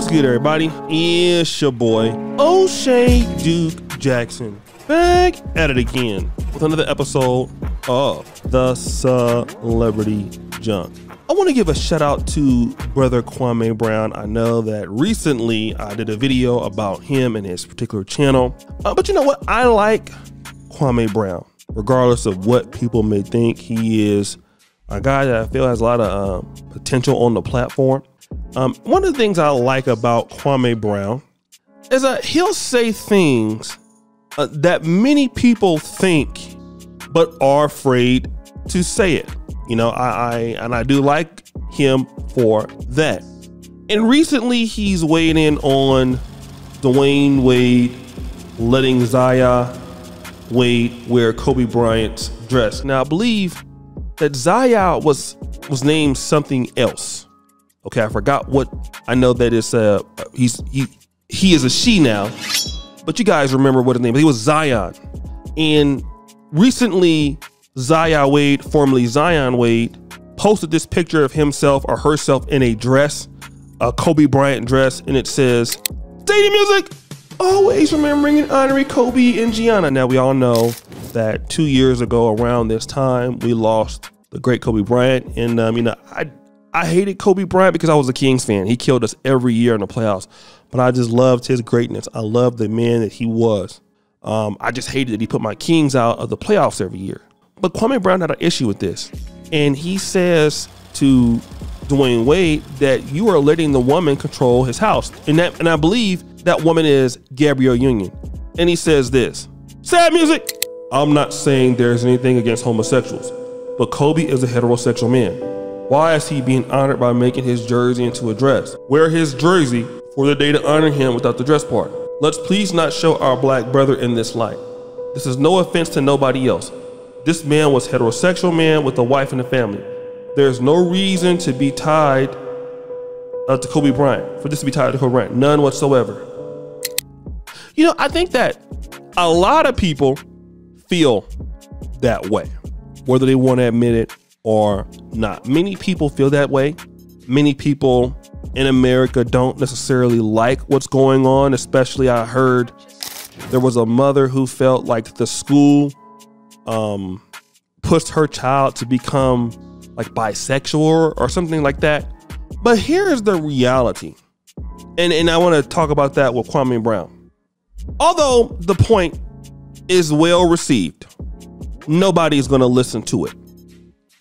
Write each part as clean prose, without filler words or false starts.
good, everybody? It's your boy, O'Shea Duke Jackson, back at it again with another episode of The Celebrity Junk. I want to give a shout out to brother Kwame Brown. I know that recently I did a video about him and his particular channel, but you know what? I like Kwame Brown, regardless of what people may think. He is a guy that I feel has a lot of potential on the platform. One of the things I like about Kwame Brown is that he'll say things that many people think but are afraid to say it. You know, I do like him for that. And recently he's weighed in on Dwyane Wade letting Zaya Wade wear Kobe Bryant's dress. Now I believe that Zaya was named something else. Okay, I forgot what. I know that it's he is a she now, but you guys remember what his name was. He was Zion. And recently Zaya Wade, formerly Dwyane Wade, posted this picture of himself or herself in a dress, a Kobe Bryant dress, and it says, "Stadium music, always remembering and honoring Kobe and Gianna." Now we all know that 2 years ago around this time we lost the great Kobe Bryant, and you know, I hated Kobe Bryant because I was a Kings fan. He killed us every year in the playoffs, but I just loved his greatness. I loved the man that he was. I just hated that he put my Kings out of the playoffs every year. But Kwame Brown had an issue with this, and he says to Dwyane Wade that you are letting the woman control his house, and I believe that woman is Gabrielle Union. And he says this: "Sad music. I'm not saying there's anything against homosexuals, but Kobe is a heterosexual man. Why is he being honored by making his jersey into a dress? Wear his jersey for the day to honor him without the dress part. Let's please not show our black brother in this light. This is no offense to nobody else. This man was a heterosexual man with a wife and a family. There's no reason to be tied to Kobe Bryant, for this to be tied to Kobe Bryant, none whatsoever." You know, I think that a lot of people feel that way, whether they want to admit it or not. Many people feel that way. Many people in America don't necessarily like what's going on. Especially, I heard there was a mother who felt like the school pushed her child to become like bisexual or something like that. But here's the reality, and I want to talk about that with Kwame Brown. Although the point is well received, nobody's going to listen to it.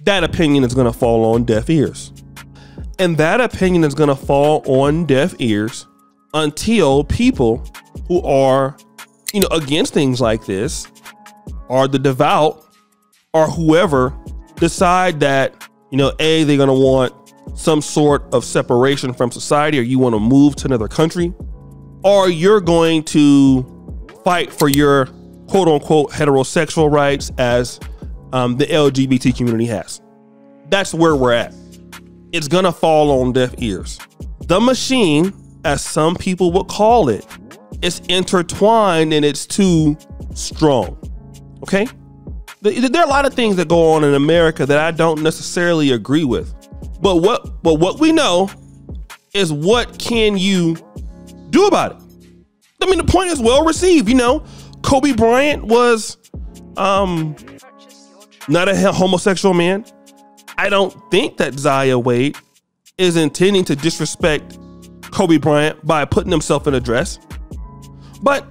That opinion is going to fall on deaf ears. And that opinion is going to fall on deaf ears until people who are, you know, against things like this, or the devout, or whoever, decide that, you know, A, they're going to want some sort of separation from society, or you want to move to another country, or you're going to fight for your quote unquote heterosexual rights as the LGBT community has. That's where we're at. It's gonna fall on deaf ears. The machine, as some people would call it, is intertwined and it's too strong. Okay? There are a lot of things that go on in America that I don't necessarily agree with. But what we know is, what can you do about it? I mean, the point is well received. You know, Kobe Bryant was not a homosexual man. I don't think that Zaya Wade is intending to disrespect Kobe Bryant by putting himself in a dress. But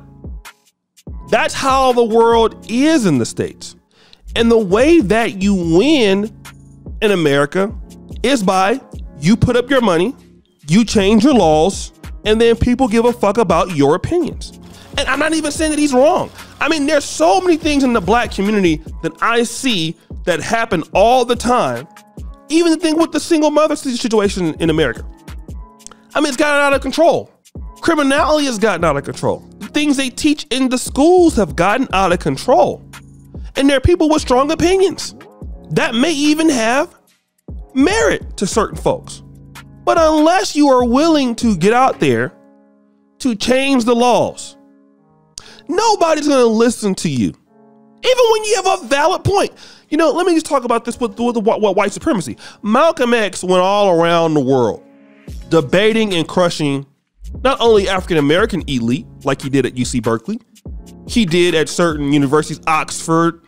that's how the world is in the States. And the way that you win in America is by you put up your money, you change your laws, and then people give a fuck about your opinions. And I'm not even saying that he's wrong. I mean, there's so many things in the black community that I see that happen all the time. Even the thing with the single mother situation in America. I mean, it's gotten out of control. Criminality has gotten out of control. The things they teach in the schools have gotten out of control. And there are people with strong opinions that may even have merit to certain folks. But unless you are willing to get out there to change the laws, nobody's going to listen to you. Even when you have a valid point. You know, let me just talk about this with white supremacy. Malcolm X went all around the world debating and crushing Not only African-American elite, like he did at UC Berkeley, he did at certain universities, Oxford,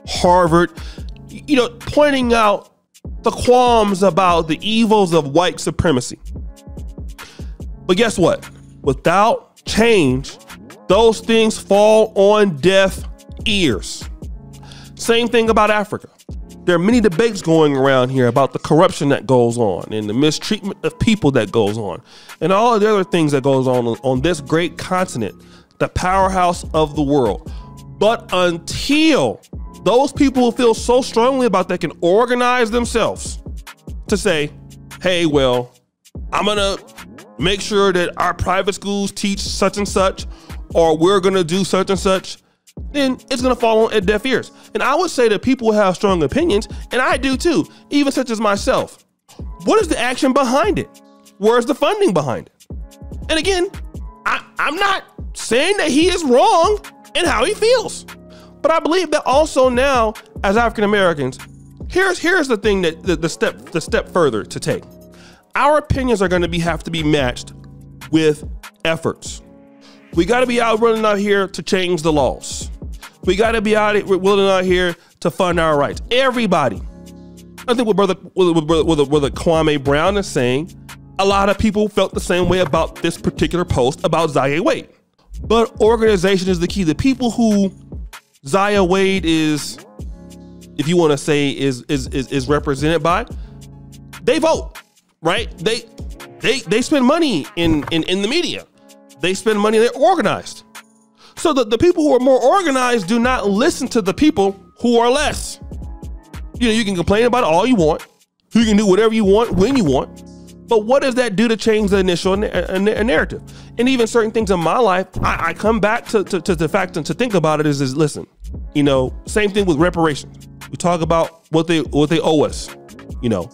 Harvard, you know, pointing out the qualms about the evils of white supremacy. But guess what? Without change, those things fall on deaf ears. Same thing about Africa. There are many debates going around here about the corruption that goes on and the mistreatment of people that goes on and all of the other things that goes on this great continent, the powerhouse of the world. But until those people who feel so strongly about that can organize themselves to say, hey, well, I'm gonna make sure that our private schools teach such and such, or we're gonna do such and such, then it's gonna fall on deaf ears. And I would say that people have strong opinions, and I do too, even such as myself. What is the action behind it? Where's the funding behind it? And again, I'm not saying that he is wrong in how he feels, but I believe that also now, as African Americans, here's the thing that the step further to take. Our opinions are going to have to be matched with efforts. We got to be out running out here to change the laws. We got to be willing out here to fund our rights. Everybody. I think what brother Kwame Brown is saying, a lot of people felt the same way about this particular post about Zaya Wade. But organization is the key. The people who Zaya Wade is, if you want to say, is represented by, they vote, right? They spend money in the media. They spend money, they're organized. So the people who are more organized do not listen to the people who are less. You know, you can complain about it all you want. You can do whatever you want, when you want. But what does that do to change the initial narrative? And even certain things in my life, I come back to the fact and to think about it is listen, you know, same thing with reparations. We talk about what they owe us. You know,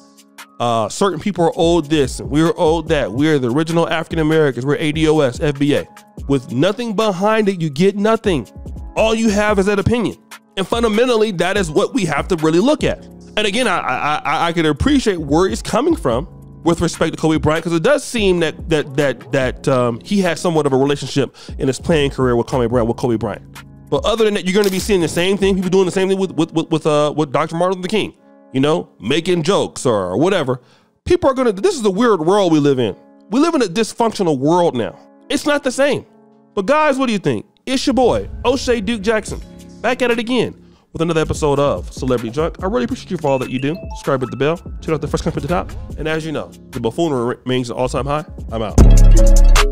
certain people are owed this and we're owed that. We're the original African Americans. We're ADOS, FBA. With nothing behind it, you get nothing. All you have is that opinion. And fundamentally, that is what we have to really look at. And again, I can appreciate where he's coming from with respect to Kobe Bryant, because it does seem that he had somewhat of a relationship in his playing career with Kobe Bryant. But other than that, you're going to be seeing the same thing. People doing the same thing with Dr. Martin Luther King. You know, making jokes or whatever. People are going to. This is the weird world we live in. We live in a dysfunctional world now. It's not the same. But guys, what do you think? It's your boy, O'Shea Duke Jackson, back at it again with another episode of Celebrity Junk. I really appreciate you for all that you do. Subscribe, hit the bell, check out the first comment at the top. And as you know, the buffoonery remains an all-time high. I'm out.